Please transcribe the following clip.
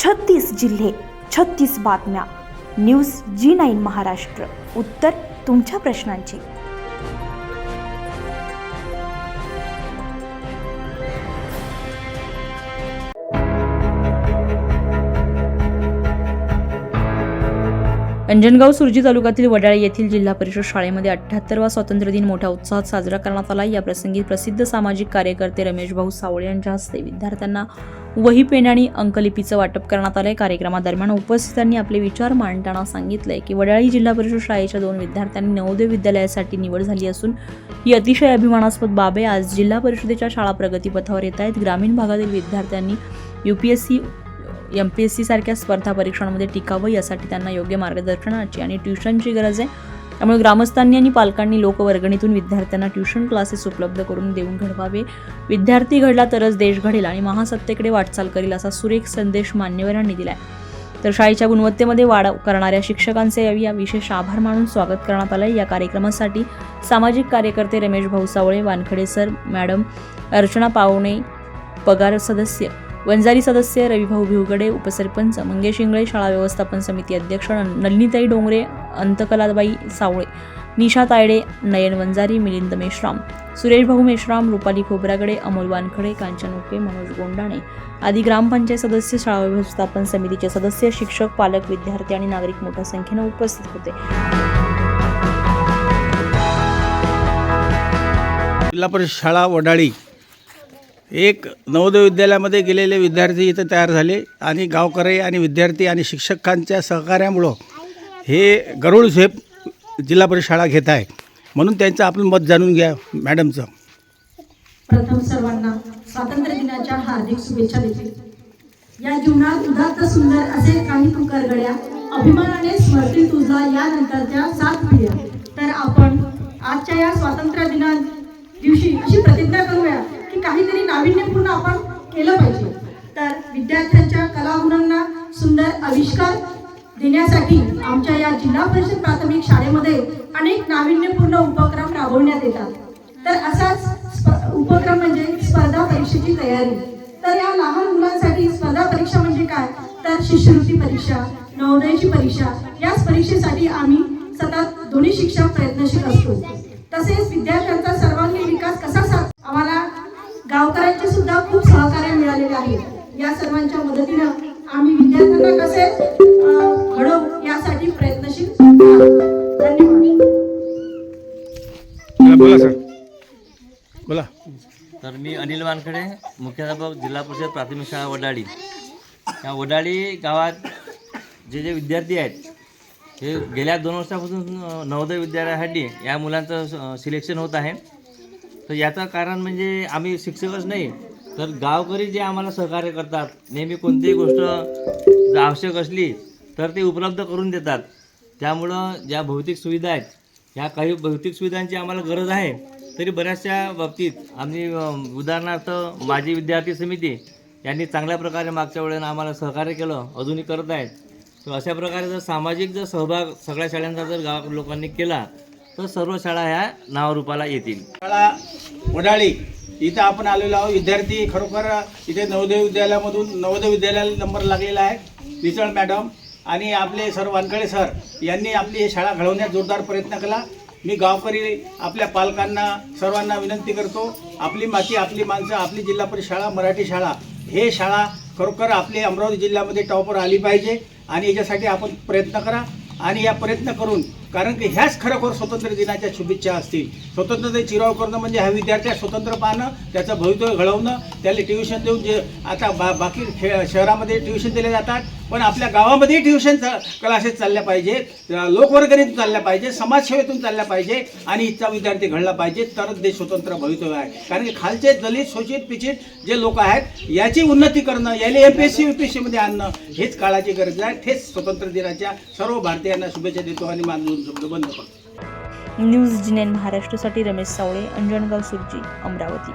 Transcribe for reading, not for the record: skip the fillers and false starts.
36 जिल्हे, 36 बातम्या. News G9 Maharashtra. उत्तर तुमच्या प्रश्नांची. अंजनगाव सुरजी तालुक्यातील वडाळे येथील जिल्हा परिषद शाळेमध्ये 78वा स्वातंत्र्य दिन मोठ्या उत्साहात साजरा करण्यात आला. या प्रसंगी प्रसिद्ध सामाजिक कार्यकर्ते रमेश भाऊ सावळे यांच्या हस्ते विद्यार्थ्यांना वही पेन आणि अंकलिपीचं वाटप करण्यात आले. कार्यक्रमादरम्यान उपस्थितांनी आपले विचार मांडताना सांगितले की वडाळी जिल्हा परिषद शाळेच्या 2 विद्यार्थ्यांनी नवोदय विद्यालयासाठी निवड झाली असून ही अतिशय अभिमानास्पद बाब आहे. आज जिल्हा परिषदेच्या शाळा प्रगतीपथावर येत आहेत. ग्रामीण भागातील विद्यार्थ्यांनी UPSC MPSC सारख्या स्पर्धा परीक्षांमध्ये टिकावं यासाठी त्यांना योग्य मार्गदर्शनाची आणि ट्युशनची गरज आहे. त्यामुळे ग्रामस्थांनी आणि पालकांनी लोकवर्गणीतून विद्यार्थ्यांना ट्युशन क्लासेस उपलब्ध करून देऊन घडवावे. विद्यार्थी घडला तरच देश घडेल आणि महासत्तेकडे वाटचाल करेल असा सुरेख संदेश मान्यवरांनी दिलाय. तर शाळेच्या गुणवत्तेमध्ये वाढ करणाऱ्या शिक्षकांचे या विशेष आभार मानून स्वागत करण्यात आले. या कार्यक्रमासाठी सामाजिक कार्यकर्ते रमेश भाऊ सावळे, वानखडे सर, मॅडम अर्चना पावणे, पगार सदस्य वंजारी सदस्य रविभाऊ भिवगडे, उपसरपंच मंगेश इंगळे, शाळा व्यवस्थापन समिती अध्यक्ष नलिनीताई डोंगरे, अंतकलाबाई सावळे, निशा तायडे, नयन वंजारी, मिलिंद मेश्राम, सुरेश भाऊ मेश्राम, रुपाली खोब्रागडे, अमोल वानखडे, कांचन उके, मनोज गोंडाणे आदी ग्रामपंचायत सदस्य, शाळा व्यवस्थापन समितीचे सदस्य, शिक्षक, पालक, विद्यार्थी आणि नागरिक मोठ्या संख्येने उपस्थित होते. जिल्हा परिषद शाळा वडाळी एक नवोदय विद्यालयामध्ये गेलेले विद्यार्थी इथं तयार झाले आणि गावकरी आणि विद्यार्थी आणि शिक्षकांच्या सहकार्यामुळं हे गरुड झेप जिल्हा परिषद शाळा घेत आहे. म्हणून त्यांचं आपलं मत जाणून घ्या मॅडमचं. प्रथम सर्वांना स्वातंत्र्य दिनाच्या हार्दिक शुभेच्छा देते. या जीवनात उदात्त सुंदर असे काही तू करगड्या, अभिमानाने स्मरतील तुझा यानंतरच्या 7 पिढ्या. तर आपण आजच्या या स्वातंत्र्य दिना दिवशी अशी प्रतिज्ञा करूया की काहीतरी नाविन्यपूर्ण आपण केलं पाहिजे. तर विद्यार्थ्यांच्या कलागुणांना सुंदर आविष्कार देण्यासाठी आमच्या या जिल्हा परिषद प्राथमिक शाळेमध्ये अनेक नाविन्यपूर्ण उपक्रम राबवण्यात येतात. तर असाच उपक्रम म्हणजे स्पर्धा परीक्षेची तयारी. तर या लहान मुलांसाठी स्पर्धा परीक्षा म्हणजे काय, तर शिष्यवृत्ती परीक्षा, नवोदयाची परीक्षा, याच परीक्षेसाठी आम्ही सतत दोन्ही शिक्षक प्रयत्नशील असतो. तसेच विद्यार्थ्यांचा सर्वांगीण विकास कसा आम्हाला गावकऱ्यांचे सुद्धा खूप सहकार्य मिळालेले आहे. या सर्वांच्या मदतीनं आम्ही विद्यार्थ्यांना कसे घडवू यासाठी प्रयत्नशील. धन्यवाद. बोला सर, बोला. तर मी अनिल वानखडे, मुख्याध्यापक जिल्हा परिषद प्राथमिक शाळा वडाळी. या वडाळी गावात जे विद्यार्थी आहेत हे गेल्या 2 वर्षापासून नवोदय विद्यालयासाठी या मुलांचं सिलेक्शन होत आहे. तर याचं कारण म्हणजे आम्ही शिक्षकच नाही तर गावकरी जे आम्हाला सहकार्य करतात, नेहमी कोणतीही गोष्ट जर आवश्यक असली तर ते उपलब्ध करून देतात. त्यामुळं ज्या भौतिक सुविधा आहेत, ह्या काही भौतिक सुविधांची आम्हाला गरज आहे तरी बऱ्याचशा बाबतीत आम्ही उदाहरणार्थ माजी विद्यार्थी समिती यांनी चांगल्या प्रकारे मागच्या वेळेला आम्हाला सहकार्य केलं, अजूनही करत आहेत. तर अशा प्रकारे जर सामाजिक जर सहभाग सगळ्या शाळांचा जर गाव लोकांनी केला तर सर्व शाळा ह्या नावरूपाला येतील. शाळा वडाळी इथं आपण आलेलो आहोत. विद्यार्थी खरोखर इथे नवोदय विद्यालयाला नंबर लागलेला आहे. रिचळ मॅडम आणि आपले सर वानखडे सर यांनी आपली ही शाळा घडवण्यात जोरदार प्रयत्न केला. मी गावकरी आपल्या पालकांना सर्वांना विनंती करतो, आपली माती आपली माणसं, आपली जिल्हा परिषद शाळा मराठी शाळा हे शाळा खरोखर आपली अमरावती जिल्ह्यामध्ये टॉपवर आली पाहिजे आणि याच्यासाठी आपण प्रयत्न करा. आणि या प्रयत्न करून, कारण की ह्याच खरोखर स्वातंत्र्य दिनाच्या शुभेच्छा असतील. स्वातंत्र्य चिराव करणं म्हणजे ह्या विद्यार्थ्या स्वतंत्र पाहणं, त्याचं भवितव्य घडवणं, त्याला ट्युशन देऊन जे आता बाकी शहरामध्ये ट्युशन दिले जातात पण आपल्या गावामध्ये ट्युशन क्लासेस चालल्या पाहिजेत, लोकवर्गणीतून चालल्या पाहिजे, समाजसेवेतून चालल्या पाहिजे आणि इथचा विद्यार्थी घडला पाहिजे तरच देश स्वतंत्र भवितव्य आहे. कारण की खालचे दलित शोषित पिछित जे लोक आहेत याची उन्नती करणं, याला MPSC UPSCमध्ये आणणं हेच काळाची गरज आहे. हेच स्वातंत्र्य दिनाच्या सर्व भारतीयांना शुभेच्छा देतो आणि माझं शब्द बंद करतो. न्यूज G9 महाराष्ट्रासाठी रमेश सावळे, अंजनगाव सुरजी, अमरावती.